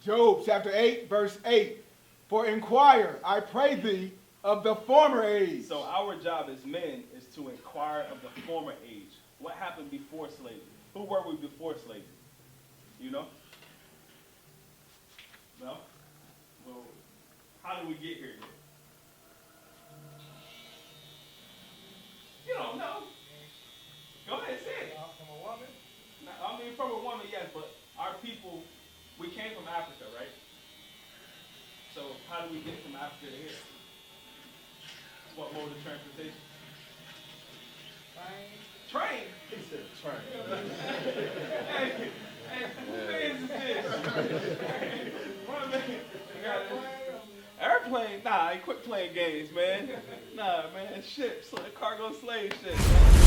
Job chapter 8, verse 8. For inquire, I pray thee, of the former age. So our job as men is to inquire of the former age. What happened before slavery? Who were we before slavery? You know? No? Well, how did we get here then? You don't know. Go ahead, say it. From a woman? I mean, from a woman, yes, but our people, we came from Africa, right? So how do we get from Africa to here? What mode of transportation? Train? He said train. Hey, who is this? Airplane? Nah, I quit playing games, man. Nah, man, ships, cargo slave shit, man.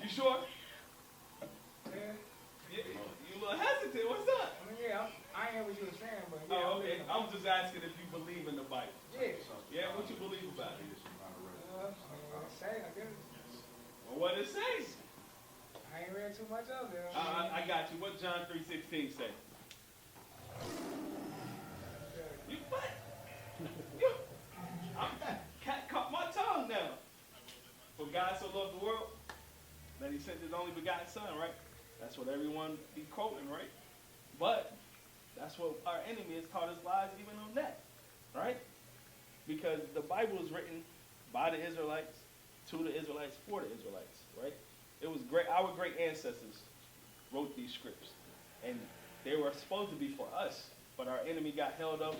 You sure? Yeah. You a little hesitant. What's up? I mean, yeah, I hear what you were saying, but yeah. Oh, okay. I'm just asking if you believe in the Bible. Yeah. Yeah, what you believe about it? Say, I guess. Well, what it says? I ain't read too much of it. I got you. What John 3:16 say? You what? Cat caught my tongue now. For God so loved the world that he sent his only begotten son, right? That's what everyone be quoting, right? But that's what our enemy has taught us lies even on that, right? Because the Bible is written by the Israelites, to the Israelites, for the Israelites, right? It was great. Our great ancestors wrote these scripts, and they were supposed to be for us, but our enemy got held up,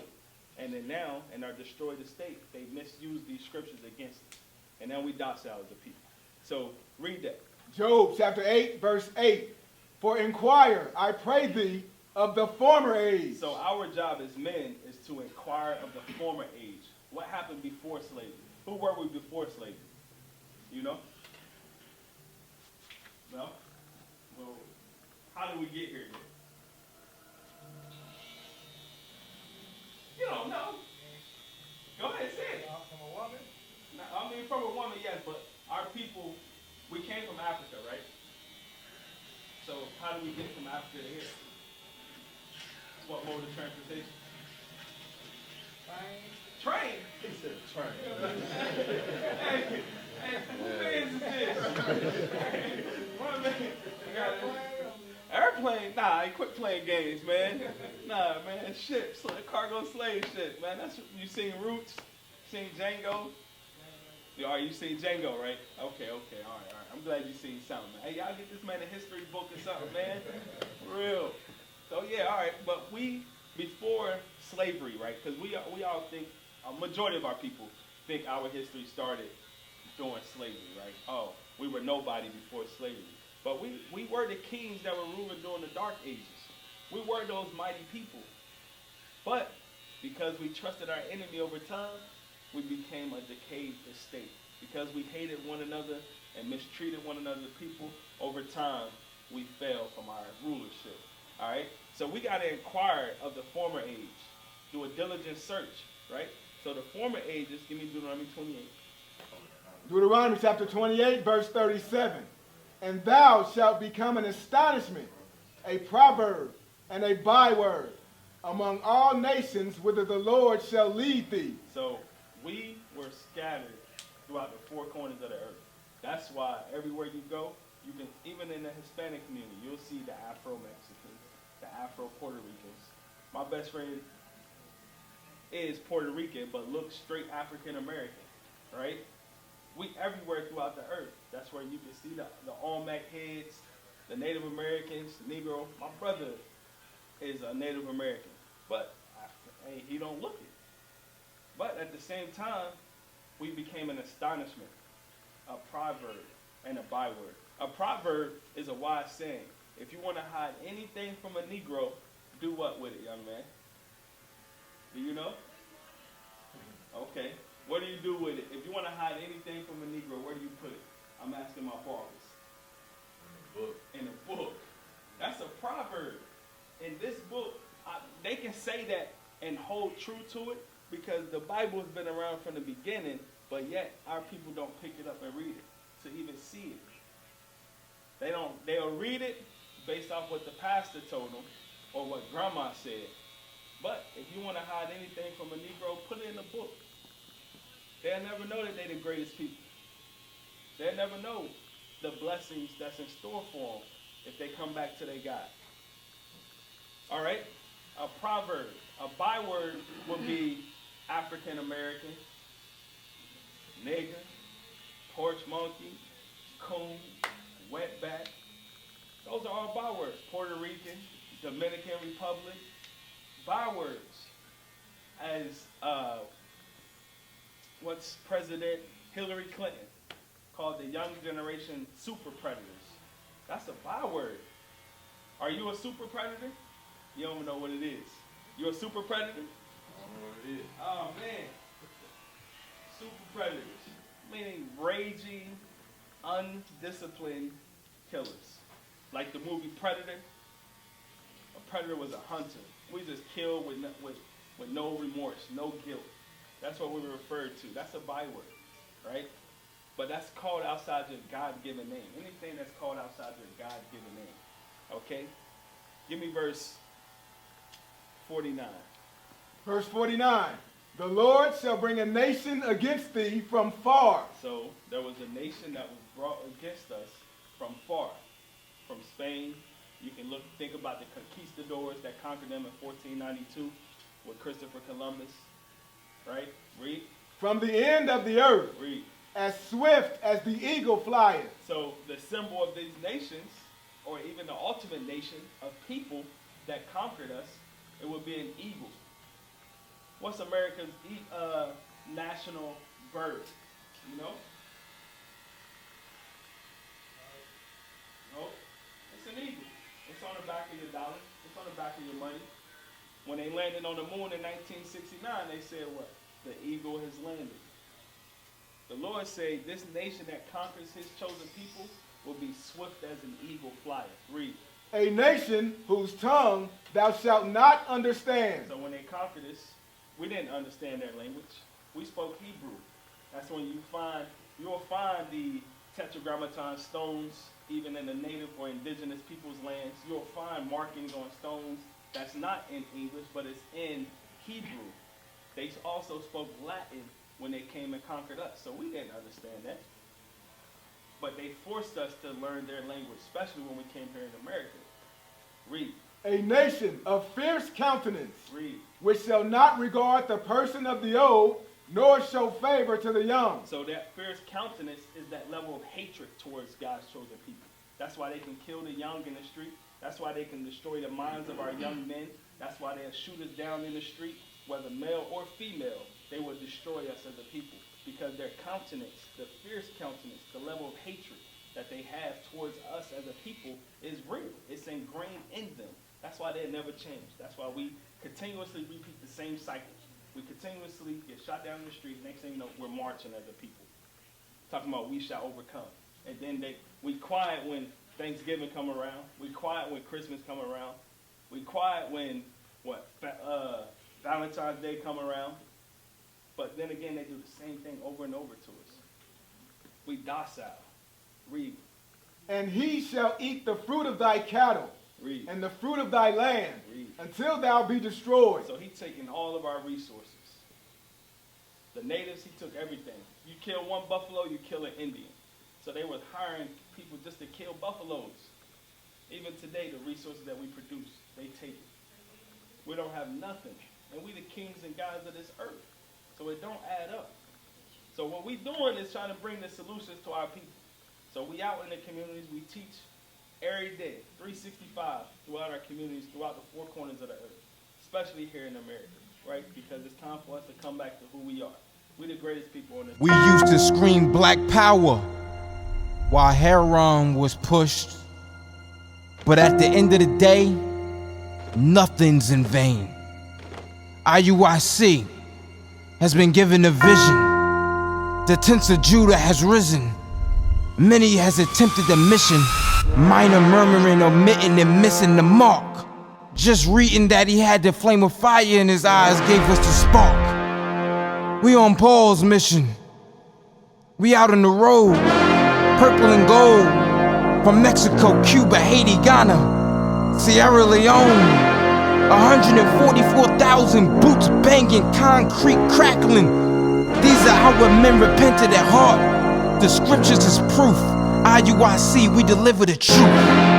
and then now, in our destroyed estate, they misused these scriptures against us, and now we docile as a people. So read that. Job chapter 8, verse 8. For inquire, I pray thee, of the former age. So our job as men is to inquire of the former age. What happened before slavery? Who were we before slavery? You know? No? Well, how did we get here then? You don't know. Go ahead, say it. From a woman? I mean, from a woman, yes, but our people, we came from Africa, right? So how do we get from Africa to here? What mode of transportation? Train? He said train. Hey, who is this? Airplane? Nah, I quit playing games, man. Nah, man, ships, cargo slave shit, man. That's you seen Roots, seen Django. You seen Django, right? Okay, all right. I'm glad you seen something. Hey, y'all get this man a history book or something, man. For real. So yeah, all right. But we before slavery, right? Because we all think a majority of our people think our history started during slavery, right? Oh, we were nobody before slavery. But we were the kings that were ruling during the dark ages. We were those mighty people. But because we trusted our enemy over time, we became a decayed estate. Because we hated one another and mistreated one another people, over time, we fell from our rulership. All right? So we got to inquire of the former age. Do a diligent search, right? So the former ages, give me Deuteronomy 28. Deuteronomy chapter 28, verse 37. And thou shalt become an astonishment, a proverb, and a byword among all nations whither the Lord shall lead thee. So we were scattered throughout the four corners of the earth. That's why everywhere you go, you can, even in the Hispanic community, you'll see the Afro-Mexicans, the Afro-Puerto Ricans. My best friend is Puerto Rican, but looks straight African-American, right? We everywhere throughout the earth. That's where you can see the Olmec heads, the Native Americans, the Negro. My brother is a Native American, but hey, he don't look it. But at the same time, we became an astonishment, a proverb, and a byword. A proverb is a wise saying. If you want to hide anything from a Negro, do what with it, young man? Do you know? Okay. What do you do with it? If you want to hide anything from a Negro, where do you put it? I'm asking my barbers. In a book. That's a proverb. In this book, they can say that and hold true to it because the Bible has been around from the beginning. But yet, our people don't pick it up and read it to even see it. They'll read it based off what the pastor told them or what grandma said. But if you want to hide anything from a Negro, put it in a book. They'll never know that they're the greatest people. They'll never know the blessings that's in store for them if they come back to their God. All right? A proverb, a byword would be African American, nigger, porch monkey, coon, wetback. Those are all bywords. Puerto Rican, Dominican Republic. Bywords. As what's President Hillary Clinton called the young generation super predators. That's a byword. Are you a super predator? You don't even know what it is. You a super predator? I don't know what it is. Oh man. Super predators. Meaning raging, undisciplined killers. Like the movie Predator. A predator was a hunter. We just killed with no remorse, no guilt. That's what we were referred to. That's a byword, right? But that's called outside your God-given name. Anything that's called outside your God-given name. Okay? Give me verse 49. Verse 49. The Lord shall bring a nation against thee from far. So there was a nation that was brought against us from far. From Spain. You can think about the conquistadors that conquered them in 1492 with Christopher Columbus. Right? Read. From the end of the earth. Read. As swift as the eagle flieth. So the symbol of these nations, or even the ultimate nation of people that conquered us, it would be an eagle. What's America's national bird? You know? No, it's an eagle. It's on the back of your dollar. It's on the back of your money. When they landed on the moon in 1969, they said what? The eagle has landed. The Lord said, this nation that conquers his chosen people will be swift as an eagle flieth. Read. A nation whose tongue thou shalt not understand. So when they conquered us, we didn't understand their language. We spoke Hebrew. That's when you'll find the tetragrammaton stones, even in the native or indigenous people's lands. You'll find markings on stones that's not in English, but it's in Hebrew. They also spoke Latin when they came and conquered us. So we didn't understand that. But they forced us to learn their language, especially when we came here in America. Read. A nation of fierce countenance. Read. Which shall not regard the person of the old, nor show favor to the young. So that fierce countenance is that level of hatred towards God's chosen people. That's why they can kill the young in the street. That's why they can destroy the minds of our young men. That's why they'll shoot us down in the street, whether male or female. They will destroy us as a people because their countenance, the fierce countenance, the level of hatred that they have towards us as a people is real. It's ingrained in them. That's why they never change. That's why we continuously repeat the same cycle. We continuously get shot down in the street. Next thing you know, we're marching as a people. Talking about we shall overcome. And then we quiet when Thanksgiving come around. We quiet when Christmas come around. We quiet when Valentine's Day come around. But then again, they do the same thing over and over to us. We docile. Read. And he shall eat the fruit of thy cattle. Read. And the fruit of thy land. Read. Until thou be destroyed. So he's taking all of our resources. The natives, he took everything. You kill one buffalo, you kill an Indian. So they were hiring people just to kill buffaloes. Even today, the resources that we produce, they take it. We don't have nothing. And we the kings and gods of this earth. So it don't add up. So what we doing is trying to bring the solutions to our people. So we out in the communities, we teach every day, 365 throughout our communities, throughout the four corners of the earth, especially here in America, right? Because it's time for us to come back to who we are. We're the greatest people on this. We used to scream black power while heroin was pushed. But at the end of the day, nothing's in vain. IUIC has been given a vision. The tents of Judah has risen. Many has attempted the mission. Minor murmuring, omitting, and missing the mark. Just reading that he had the flame of fire in his eyes gave us the spark. We on Paul's mission. We out on the road, purple and gold. From Mexico, Cuba, Haiti, Ghana, Sierra Leone. 144,000 boots banging, concrete crackling. These are our men repented at heart. The scriptures is proof. IUIC, we deliver the truth.